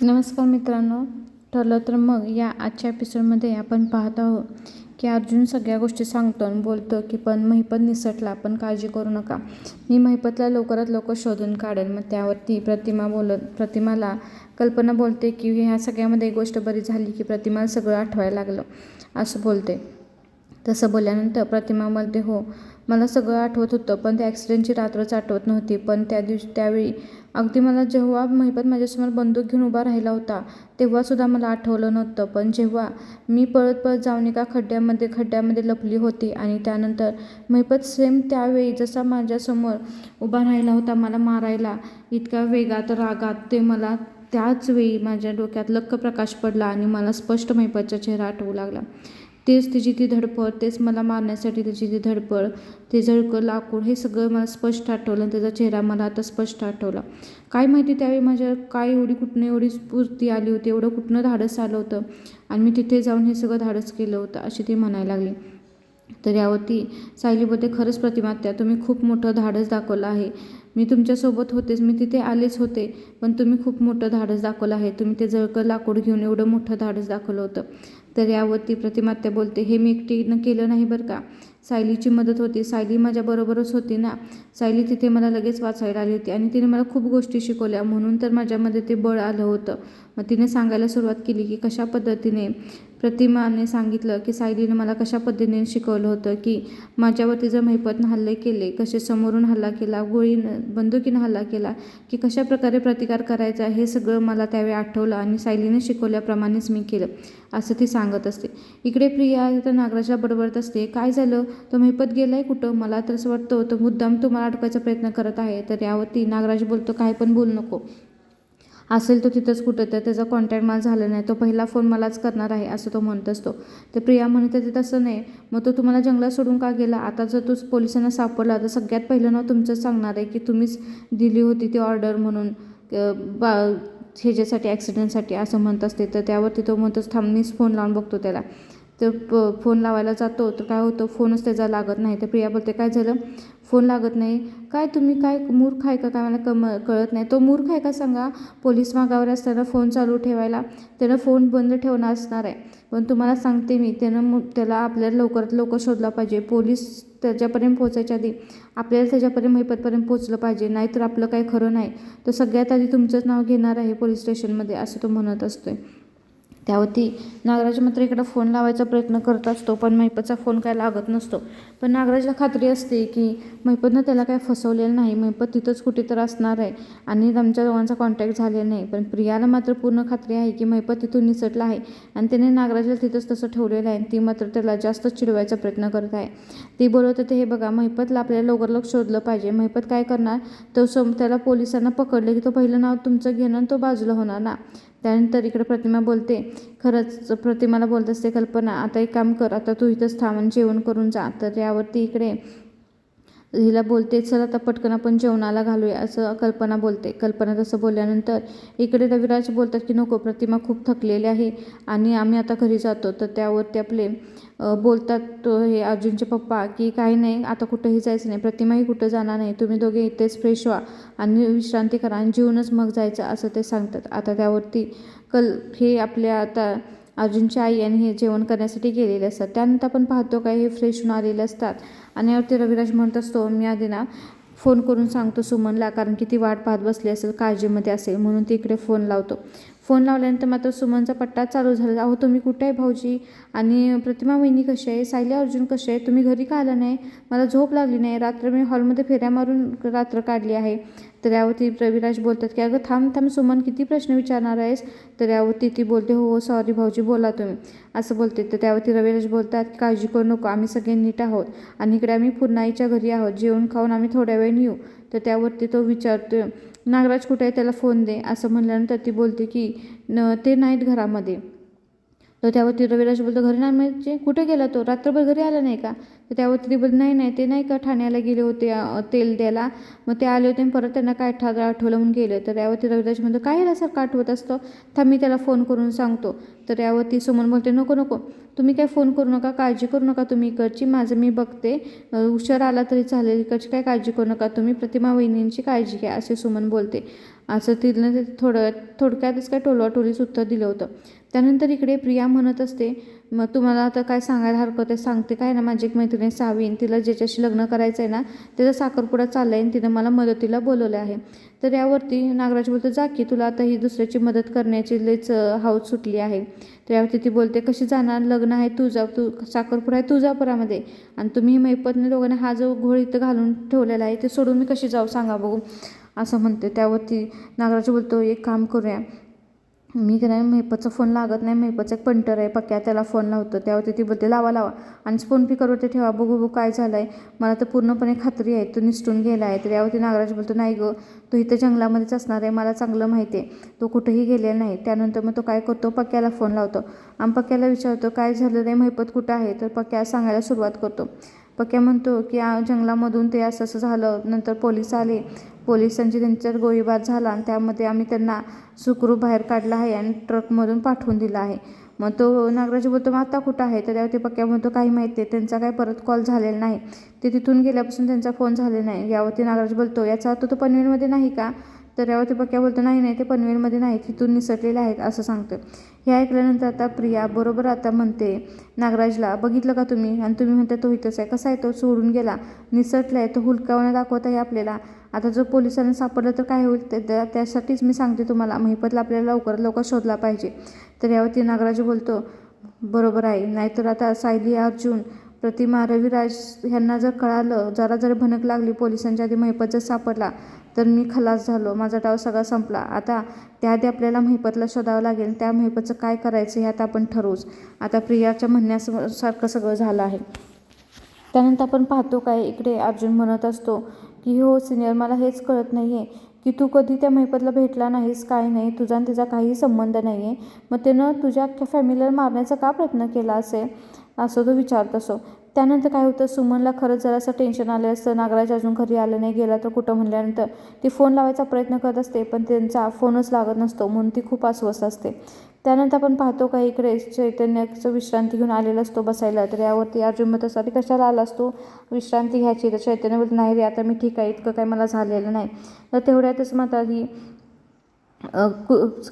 नमस्कार मित्रांनो. ठरलं तर मग या आजच्या एपिसोडमध्ये आपण पाहत आहोत की अर्जुन सगळ्या गोष्टी सांगतो आणि बोलतो की पण महिपत निसटला, पण काळजी करू नका, मी महिपतला लवकरात लवकर शोधून काढेल. मग त्यावरती प्रतिमाला कल्पना बोलते की ह्या सगळ्यामध्ये एक गोष्ट बरी झाली की प्रतिमाला सगळं आठवायला लागलं असं बोलते. तसं बोलल्यानंतर प्रतिमा म्हणते, हो मला सगळं आठवत होतं, पण त्या ॲक्सिडेंटची रात्रच आठवत नव्हती. पण त्यावेळी अगदी मला जेव्हा महिपत माझ्यासमोर बंदूक घेऊन उभा राहिला होता तेव्हासुद्धा मला आठवलं नव्हतं. पण जेव्हा मी पळत पळत जाऊन एका खड्ड्यामध्ये लपली होती आणि त्यानंतर महिपत सेम त्यावेळी जसा माझ्यासमोर उभा राहिला होता मला मारायला, इतक्या वेगात रागात, ते मला त्याच वेळी माझ्या डोक्यात लख्ख प्रकाश पडला आणि मला स्पष्ट महिपतचा चेहरा आठवू लागला. तेच तिची ती धडपड, तेच मला मारण्यासाठी तिची ती धडपड, ते जळकं लाकूड, हे सगळं मला स्पष्ट आठवलं. त्याचा चेहरा मला आता स्पष्ट आठवला. काय माहिती त्यावेळी माझ्या काय कुठनं एवढी स्फूर्ती आली होती, एवढं कुठनं धाडस आलं होतं आणि मी तिथे जाऊन हे सगळं धाडस केलं होतं अशी ती म्हणायला लागली. तर यावरती सायली बोलते, खरंच प्रतिमात्या, तुम्ही खूप मोठं धाडस दाखवलं आहे. मी तुमच्यासोबत होतेच, मी तिथे आलेच होते, पण तुम्ही खूप मोठं धाडस दाखवलं आहे. तुम्ही ते जळकं लाकूड घेऊन एवढं मोठं धाडस दाखवलं होतं. तर यावरती प्रतिमात्या बोलते, हे मी एकटीनं केलं नाही बरं का, सायलीची मदत होती, सायली माझ्याबरोबरच होती ना, सायली तिथे मला लगेच वाचायला आली होती आणि तिने मला खूप गोष्टी शिकवल्या, म्हणून तर माझ्यामध्ये ते बळ आलं होतं. मग तिने सांगायला सुरुवात केली की कशा पद्धतीने प्रतिमाने सांगितलं की सायलीने मला कशा पद्धतीने शिकवलं होतं की माझ्यावरती जर महिपतनं हल्ले केले, कसे समोरून हल्ला केला, बंदुकीनं हल्ला केला, की कशा प्रकारे प्रतिकार करायचा, हे सगळं मला त्यावेळी आठवलं आणि सायलीने शिकवल्याप्रमाणेच मी केलं असं ती सांगत असते. इकडे प्रिया तर नागराजला बडबडत असते, काय झालं, तो महिपत गेलाय कुठं, मला तर असं वाटतं तो मुद्दाम तुम्हाला अडकायचा प्रयत्न करत आहे. तर यावरती नागराज बोलतो, काय पण बोलू नको, असेल तो तिथंच कुठं, तर त्याचा कॉन्टॅक्ट मला झाला नाही, तो पहिला फोन मलाच करणार आहे असं तो म्हणत असतो. तर प्रिया म्हणते, ते तसं नाही, मग तो तुम्हाला जंगलात सोडून का गेला, आता जर तो पोलिसांना सापडला तर सगळ्यात पहिलं नाव तुमचंच सांगणार आहे की तुम्हीच दिली होती ती ऑर्डर म्हणून ह्याच्यासाठी ॲक्सिडेंटसाठी असं म्हणत असते. तर त्यावरती तो म्हणतोच, थांबनीच फोन लावून बघतो त्याला. तर फोन लावायला जातो तर काय होतं, फोनच त्याचा लागत नाही. तर प्रिया बोलते, काय झालं, फोन लागत नाही, काय तुम्ही काय मूर्ख आहे का, काय मला कळत नाही, तो मूर्ख आहे का सांगा, पोलीस मागावर असताना फोन चालू ठेवायला, त्यानं फोन बंद ठेवणार असणार आहे. पण तुम्हाला सांगते मी, त्याला आपल्याला लवकरात लवकर शोधला पाहिजे, पोलीस त्याच्यापर्यंत पोहोचायच्या आधी आपल्याला त्याच्यापर्यंत महिपतपर्यंत पोहोचलं पाहिजे, नाहीतर आपलं काही खरं नाही, तो सगळ्यात आधी तुमचंच नाव घेणार आहे पोलीस स्टेशनमध्ये असं तो म्हणत असतोय. त्यावरती नागराज मात्र इकडं फोन लावायचा प्रयत्न करत असतो, पण महिपतचा फोन काय लागत नसतो. पण नागराजला खात्री असते की महिपतनं त्याला काय फसवलेलं नाही, महिपत तिथंच कुठे तर असणार आहे आणि आमच्या दोघांचा कॉन्टॅक्ट झालेला नाही. पण प्रियाला मात्र पूर्ण खात्री आहे की महिपत तिथून निसटला आहे आणि त्याने नागराजला तिथंच तसं ठेवलेलं आहे. ती मात्र त्याला जास्त चिडवायचा प्रयत्न करत आहे. ती बोलत होते, हे बघा, महिपतला आपल्याला लवकर शोधलं पाहिजे, महिपत काय करणार, त्याला पोलिसांना पकडलं की तो पहिलं नाव तुमचं घेणं आणि तो बाजूला होणार ना. त्यानंतर इकडे प्रतिमा बोलते, खरंच प्रतिमाला बोलत असते कल्पना, आता एक काम कर, आता तू इथंच थांब आणि जेवण करून जा. तर यावरती इकडे हिला बोलते, चल आता पटकन आपण जेवणाला घालूया असं कल्पना बोलते. कल्पना तसं बोलल्यानंतर इकडे रविराज बोलतात की नको, प्रतिमा खूप थकलेली आहे आणि आम्ही आता घरी जातो. तर त्यावरती आपले बोलतात तो हे अर्जुनचे पप्पा की काही नाही, आता कुठंही जायचं नाही, प्रतिमाही कुठं जाणार नाही, तुम्ही दोघे इथेच फ्रेश व्हा आणि विश्रांती करा आणि जेवूनच मग जायचं असं ते सांगतात. आता त्यावरती हे आपल्या आता अर्जुनची आई आणि हे जेवण करण्यासाठी गेलेले असतात. त्यानंतर आपण पाहतो काय हे फ्रेश होऊन आलेले असतात आणि यावरती रविराज म्हणत असतो, मी आधी ना फोन करून सांगतो सुमनला, कारण की ती वाट पाहत बसली असेल, काळजीमध्ये असेल, म्हणून ती इकडे फोन लावतो. फोन लावल्यानंतर मात्र सुमनचा पट्टा चालू झाला, अहो तुम्ही कुठे आहे भाऊजी, आणि प्रतिमा वहिनी कशी आहे, सायली अर्जुन कसे आहे, तुम्ही घरी का आला नाही, मला झोप लागली नाही, रात्र मी हॉलमध्ये फेऱ्या मारून रात्र काढली आहे. तर यावरती रविराज बोलतात की अगं थांब सुमन, किती प्रश्न विचारणार आहेस. तर यावरती ती बोलते, हो सॉरी भाऊजी, बोला तुम्ही असं बोलते. तर त्यावरती रविराज बोलतात, काळजी करू नको, आम्ही सगळे नीट आहोत आणि इकडे आम्ही पुन्हाईच्या घरी आहोत, जेवण खाऊन आम्ही थोड्या वेळ येऊ. तर त्यावरती तो विचारतो, नागराज कुठे आहे, त्याला फोन दे असं म्हणल्यानंतर ती बोलते की ते नाहीत घरामध्ये. तर त्यावरती रविराज बोलतो, घरी नाही म्हणजे कुठे गेला तो, रात्रभर घरी आला नाही का. तर त्यावरती ती बोलते, नाही ते नाही का ठाण्याला गेले होते तेल द्यायला, मग ते आले होते आणि परत त्यांना काय आठवलं म्हणून गेले. तर यावरती रविराज म्हणतो, काय यासारखं आठवत असतं, थांब मी त्याला फोन करून सांगतो. तर यावरती सुमन बोलते, नको तुम्ही काय फोन करू नका, काळजी करू नका तुम्ही इकडची, माझं मी बघते, उशीर आला तरी चालेल, इकडची काय काळजी करू नका तुम्ही, प्रतिमा वहिनींची काळजी घ्या असे सुमन बोलते. असं तिनं ते थोडक्यातच काय टोलवाटोलीच उत्तर दिलं होतं. त्यानंतर इकडे प्रिया म्हणत असते, मग तुम्हाला आता काय सांगायला हरकत आहे, सांगते काय ना, माझी एक मैत्रीण सावीन, तिला ज्याच्याशी लग्न करायचं आहे ना त्याचा साखरपुडा चालला आहे आणि तिनं मला मदतीला बोलवलं आहे. तर यावरती नागराज बोलतो, जा की, तुला आता ही दुसऱ्याची मदत करण्याची लईच हौस सुटली आहे. तर यावरती ती बोलते, कशी जाणार, लग्न आहे तुझा, तू साखरपुडा आहे तुळजापुरामध्ये आणि तुम्ही मैपतने दोघांनी हा जो घोळ इथं घालून ठेवलेला आहे ते सोडून मी कशी जाऊ सांगा बघू, असं म्हणते. त्यावरती नागराज बोलतो, एक काम करूया, मी की नाही, मेहपतचा फोन लागत नाही, मेहपतचा एक पंटर आहे पक्या, त्याला फोन लावतो. त्यावरती ती बोलते, लावा आणि फोन स्पीकरवरती ठेवा, बघू काय झालं आहे, मला तर पूर्णपणे खात्री आहे तो निसटून गेला आहे. तर यावरती नागराज बोलतो, नाही गं, तो इथं जंगलामध्येच असणार आहे, मला चांगलं माहिती आहे, तो कुठेही गेलेला नाही. त्यानंतर मग तो काय करतो, पक्याला फोन लावतो आणि पक्याला विचारतो, काय झालं रे, मेहपत कुठं आहे. तर पक्या सांगायला सुरुवात करतो. पक्या म्हणतो की जंगलामधून ते असं असं झालं, नंतर पोलीस आले, पोलिसांची त्यांच्यात गोळीबार झाला आणि त्यामध्ये आम्ही त्यांना सुखरूप बाहेर काढलं आहे आणि ट्रकमधून पाठवून दिलं आहे. मग तो नागराज बोलतो, मग आता कुठं आहे. तर त्यावर ते पक्या म्हणतो, काही माहिती आहे, त्यांचा काय परत कॉल झालेला नाही, ते तिथून गेल्यापासून त्यांचा फोन झालेला नाही. यावरती नागराज बोलतो, याचा अर्थ तो पनवेलमध्ये नाही का. तर यावरती पक्या बोलतो, नाही ते पनवेलमध्ये नाही, तिथून निसटलेले आहेत असं सांगतो. हे ऐकल्यानंतर आता प्रिया बरोबर आता म्हणते नागराजला, बघितलं का तुम्ही, आणि तुम्ही म्हणता तो इथंच आहे, कसा आहे तो, सोडून गेला, निसटला आहे, तो हुलकावणं दाखवत आहे आपल्याला, आता जर पोलिसांना सापडलं तर काय होईल, त्यासाठीच मी सांगते तुम्हाला, महिपतला आपल्याला लवकरात लवकर शोधला पाहिजे. तर यावरती नागराज बोलतो, बरोबर आहे, नाहीतर आता सायली, अर्जुन, प्रतिमा, रविराज ह्यांना जर कळालं, जरा भनक लागली पोलिसांच्या आधी, महिपत जर सापडला तर मी खलास झालो, माझा डाव सगळा संपला. आता त्याआधी आपल्याला महिपतला शोधावं लागेल, त्या महिपतचं काय करायचं हे आता आपण ठरवूच. आता प्रियाच्या म्हणण्यासारखं सगळं झालं आहे. त्यानंतर आपण पाहतो काय, इकडे अर्जुन म्हणत असतो की हो सिनियर, मला हेच कळत नाही आहे की तू कधी त्या महिपतला भेटला नाहीस, काय नाही, तुझा आणि तिचा काही संबंध नाही आहे, मग त्यानं तुझ्या अख्ख्या फॅमिलीला मारण्याचा का प्रयत्न केला असेल, असं तो विचारत असो. त्यानंतर काय होतं, सुमनला खरंच जरासं टेन्शन आलं असतं, नागराज अजून घरी आलं नाही, गेला तर कुठं म्हणल्यानंतर ती फोन लावायचा प्रयत्न करत असते, पण त्यांचा फोनच लागत नसतो, म्हणून ती खूप अस्वस्थ असते. त्यानंतर आपण पाहतो का, इकडे चैतन्याचं विश्रांती घेऊन आलेला असतो बसायला. तर यावरती अर्जुन म्हणत असतो, कशाला आला असतो, विश्रांती घ्यायची. तर चैतन्य बोलतो, नाही रे, आता मी ठीक आहे, इतकं काही मला झालेलं नाही. तर तेवढ्यातच मात्र ही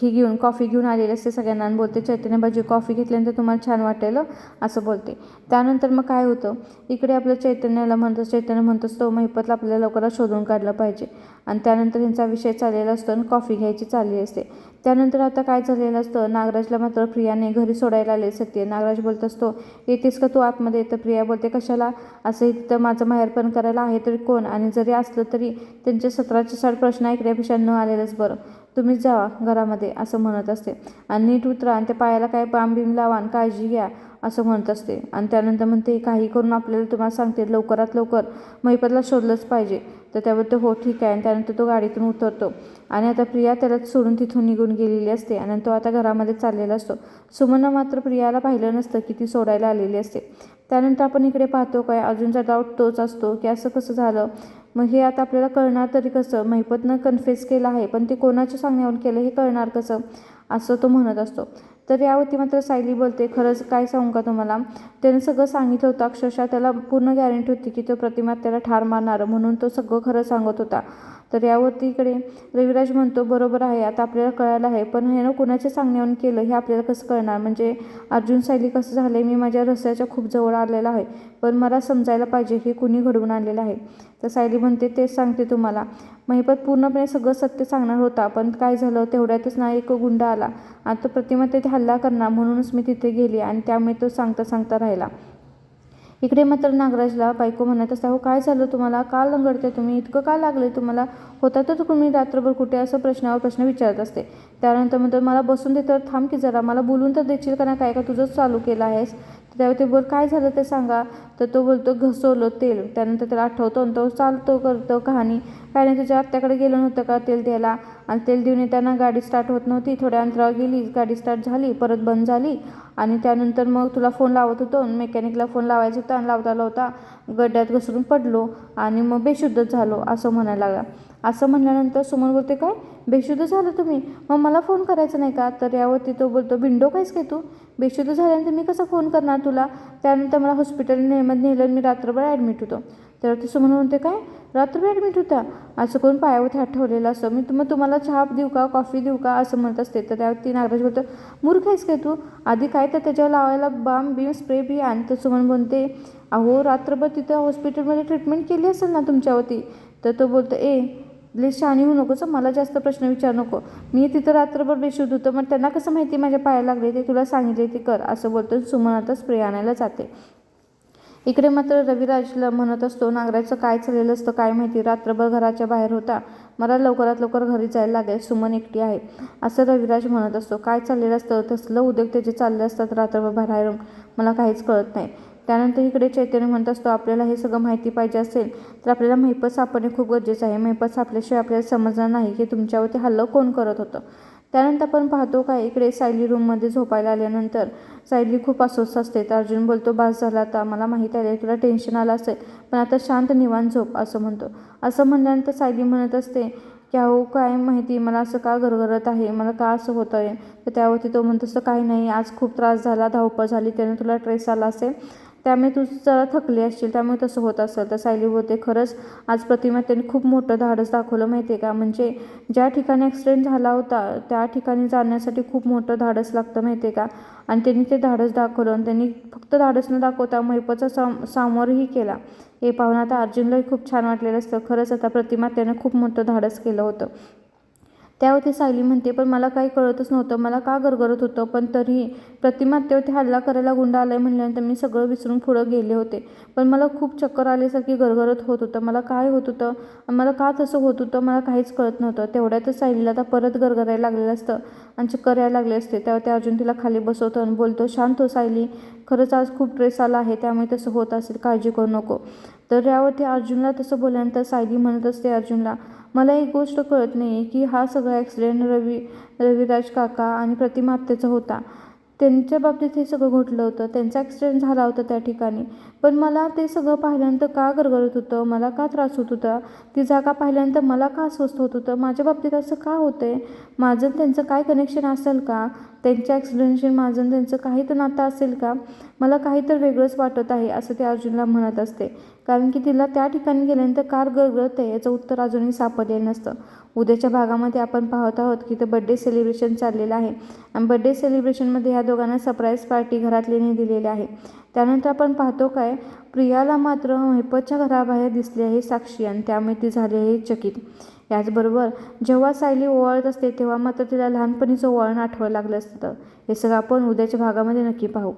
घेऊन कॉफी घेऊन आलेले असते सगळ्यांना आणि बोलते, चैतन्य बाजी, कॉफी घेतल्यानंतर तुम्हाला छान वाटेल असं बोलते. त्यानंतर मग काय होतं, इकडे आपल्या चैतन्य म्हणत असतो, महिपतला आपल्याला लवकरात शोधून काढलं पाहिजे. आणि त्यानंतर त्यांचा विषय चाललेला असतो आणि कॉफी घ्यायची चालली असते. त्यानंतर आता काय झालेलं असतं, नागराजला मात्र प्रियाने घरी सोडायला आले सत्य. नागराज बोलत असतो, येतेस का तू आतमध्ये. तर प्रिया बोलते, कशाला, असं इथं माझं माहेरपण करायला आहे तरी कोण, आणि जरी असलं तरी त्यांचे 17च्या 60 प्रश्न ऐकण्यापेक्षा न आलेलंच बरं, तुम्हीच जावा घरामध्ये, असं म्हणत असते. आणि नीट उतरा आणि त्या पायाला काय बाम लावा आणि काळजी घ्या, असं म्हणत असते. आणि त्यानंतर म्हणते, काही करून आपल्याला तुम्हाला सांगते, लवकरात लवकर महिपतला शोधलंच पाहिजे. तर त्यावर तो हो ठीक आहे. आणि त्यानंतर तो गाडीतून उतरतो आणि आता प्रिया त्याला सोडून तिथून निघून गेलेली असते आणि तो आता घरामध्ये चाललेला असतो. सुमननं मात्र प्रियाला पाहिलं नसतं की ती सोडायला आलेली असते. त्यानंतर आपण इकडे पाहतो काय, अर्जुनचा डाऊट तोच असतो की असं कसं झालं. मग हे आता आपल्याला कळणार तरी कसं, महिपतनं कन्फेस केलं आहे पण ते कोणाच्या सांगण्यावरून केलं हे कळणार कसं, असं तो म्हणत असतो. तर यावरती मात्र सायली बोलते, खरंच काय सांगू का तुम्हाला, त्याने सगळं सांगितलं होतं, अक्षरशः त्याला पूर्ण गॅरंटी होती की तो प्रतिमा त्याला ठार मारणार, म्हणून तो सगळं खरं सांगत होता. तर यावरती इकडे रविराज म्हणतो, बरोबर आहे, आता आपल्याला कळालं आहे, पण हे ना कुणाच्या सांगण्यावरून केलं हे आपल्याला कसं कळणार, म्हणजे अर्जुन सायली कसं झालं आहे, मी माझ्या रस्त्याच्या खूप जवळ आलेला आहे, पण मला समजायला पाहिजे हे कुणी घडवून आणलेलं आहे. तर सायली म्हणते, तेच सांगते तुम्हाला, महिपत पूर्णपणे सगळं सत्य सांगणार होता, पण काय झालं, तेवढ्यातच ना एक गुंडा आला आणि तो प्रतिमा तिथे हल्ला करणार, म्हणूनच मी तिथे गेली आणि त्यामुळे तो सांगता राहिला. इकडे मात्र नागराजला बायको म्हणत असता, हो काय झालं तुम्हाला, का लंगडते तुम्ही, इतकं का लागले तुम्हाला, होता तर तुम्ही रात्रभर कुठे, असं प्रश्नावर प्रश्न विचारत असते. त्यानंतर म्हणतो, मला बसून दे तर, थांब की जरा, मला बोलून तर देशील का, काय का तुझंच चालू केलं आहेस. त्यावेळी ते बोल, काय झालं ते सांगा. तर तो बोलतो, घसवलं तेल. त्यानंतर त्याला आठवतो आणि तो चालतो करतो कहाणी, काय नाही तुझ्या आत्याकडे गेलं नव्हतं का तेल द्यायला, आणि तेल देऊन येताना गाडी स्टार्ट होत नव्हती, थोड्या अंतरावर गेली, गाडी स्टार्ट झाली, परत बंद झाली, आणि त्यानंतर मग तुला फोन लावत होतो, मेकॅनिकला फोन लावायचा होता, आणि लावता गड्ड्यात घसरून पडलो आणि मग बेशुद्धच झालो, असं म्हणायला लागला. असं म्हणल्यानंतर सुमन बोलते, काय बेशुद्ध झालं तुम्ही, मग मला फोन करायचा नाही का. तर यावरती तो बोलतो, बिंडो कायस काय तू, बेशुद्ध झाल्यानंतर मी कसा फोन करणार तुला, त्यानंतर मला हॉस्पिटल नेलं, मी रात्रभर ॲडमिट होतो. तेव्हा ती सुमन म्हणते, काय रात्रभर ॲडमिट होता? असं करून पायावरती हात ठेवलेला असं. मी तुम्हाला चहा देऊ का, कॉफी देऊ का, असं म्हणत असते. तर त्यावर ती नागराज बोलतो, मूर्ख आहेस काय तू? आधी काय तर त्याच्यावर लावायला बाम बीम स्प्रे बी. आणि तर सुमन म्हणते, अहो रात्रभर तिथं हॉस्पिटलमध्ये ट्रीटमेंट केली असेल ना तुमच्यावरती. तर तो बोलतो, लई शहाणी होऊ नकोस, मला जास्त प्रश्न विचारू नको. मी तिथं रात्रभर बेशुद्ध होतं, मग त्यांना कसं माहिती माझ्या पायाला लागले? ते तुला सांगितले ते कर, असं बोलतो. सुमन आता स्प्रे आणायला जाते. इकडे मात्र रविराजला म्हणत असतो, नागराजचं काय चाललेलं असतं काय माहिती, रात्रभर घराच्या बाहेर होता, मला लवकरात लवकर घरी जायला लागेल, सुमन एकटी आहे, असं रविराज म्हणत असतो. काय चाललेलं असतं, तसलं उद्योग त्याचे चालले असतात रात्रभर बाहेर, मला काहीच कळत नाही. त्यानंतर इकडे चैतन्य म्हणत असतो, आपल्याला हे सगळं माहिती पाहिजे असेल तर आपल्याला महिपत सापडणे खूप गरजेचं आहे. महिपत सापल्याशिवाय आपल्याला समजणार नाही की तुमच्यावरती हल्ला कोण करत होतं. त्यानंतर आपण पाहतो काय, इकडे सायली रूममध्ये झोपायला आल्यानंतर सायली खूप अस्वस्थ असते. तर अर्जुन बोलतो, बास झाला आता, मला माहीत आहे तुला टेन्शन आलं असेल, पण आता शांत निवांत झोप, असं म्हणतो. असं म्हणल्यानंतर सायली म्हणत असते की अहो काय माहिती मला असं का गरगरत आहे, मला का असं होतं आहे. तर त्यावरती तो म्हणत असतो, काही नाही, आज खूप त्रास झाला, धावपळ झाली, त्याने तुला स्ट्रेस आला असेल, त्यामुळे तू जरा थकली असशील, त्यामुळे तसं होत असेल. तर सायली बोलते, खरंच आज प्रतिमा त्यांनी खूप मोठं धाडस दाखवलं माहिती आहे का, म्हणजे ज्या ठिकाणी ॲक्सिडेंट झाला होता त्या ठिकाणी जाण्यासाठी खूप मोठं धाडस लागतं माहिती आहे का. आणि त्यांनी ते धाडस दाखवलं, आणि त्यांनी फक्त धाडस न दाखवता महिपतचा सामोरही केला. हे पाहून आता अर्जुनलाही खूप छान वाटलेलं असतं. खरंच आता प्रतिमा त्यानं खूप मोठं धाडस केलं होतं. त्यावरती सायली म्हणते, पण मला काही कळतच नव्हतं, मला का गरगरत होतं, पण तरीही प्रतिमा त्यावरती हल्ला करायला गुंड आलाय म्हणल्यानंतर मी सगळं विसरून पुढं गेले होते, पण मला खूप चक्कर आल्यासारखी गरगरत होत होतं, मला काय होत होतं, मला का तसं होत होतं, मला काहीच कळत नव्हतं. तेवढ्यातच सायलीला आता परत गरगरायला लागलेलं असतं आणि चक्कर यायला लागले असते. तेव्हा ते अर्जुन तिला खाली बसवतो आणि बोलतो, शांत हो सायली, खरंच आज खूप ट्रेस आला आहे, त्यामुळे तसं होत असेल, काळजी करू नको. तर यावरती अर्जुनला तसं बोलल्यानंतर सायली म्हणत असते अर्जुनला, मला एक गोष्ट कळत नाही की हा सगळा ॲक्सिडेंट रविराज काका आणि प्रतिमा आत्याचा होता, त्यांच्या बाबतीत हे सगळं घडलं होतं, त्यांचा ॲक्सिडेंट झाला होता त्या ठिकाणी, पण मला ते सगळं पाहिल्यानंतर का गरगरत होतं, मला का त्रास होत होता, ती जागा पाहिल्यानंतर मला का अस्वस्थ होत होतं, माझ्या बाबतीत असं का होतं आहे, माझं त्यांचं काय कनेक्शन असेल का, त्यांच्या ॲक्सिडेंटशी माझं त्यांचं काही तर नातं असेल का, मला काही तर वेगळंच वाटत आहे, असं ते अर्जुनला म्हणत असते. कारण की तिला त्या ठिकाणी गेल्यानंतर कार गरगरत आहे याचं उत्तर अजूनही सापडलेलं नसतं. उद्याच्या भागामध्ये आपण पाहत आहोत की ते बड्डे सेलिब्रेशन चाललेलं आहे, आणि बड्डे सेलिब्रेशनमध्ये ह्या दोघांना सरप्राईज पार्टी घरातल्याने दिलेली आहे. त्यानंतर आपण पाहतो काय, प्रियाला मात्र महिपतच्या घराबाहेर दिसली आहे साक्षी, आणि त्यामुळे ती झाली आहे चकित. याचबरोबर जेव्हा सायली ओवाळत असते तेव्हा मात्र तिला लहानपणीचं ओवाळण आठवायला लागलं असतं. हे सगळं आपण उद्याच्या भागामध्ये नक्की पाहू.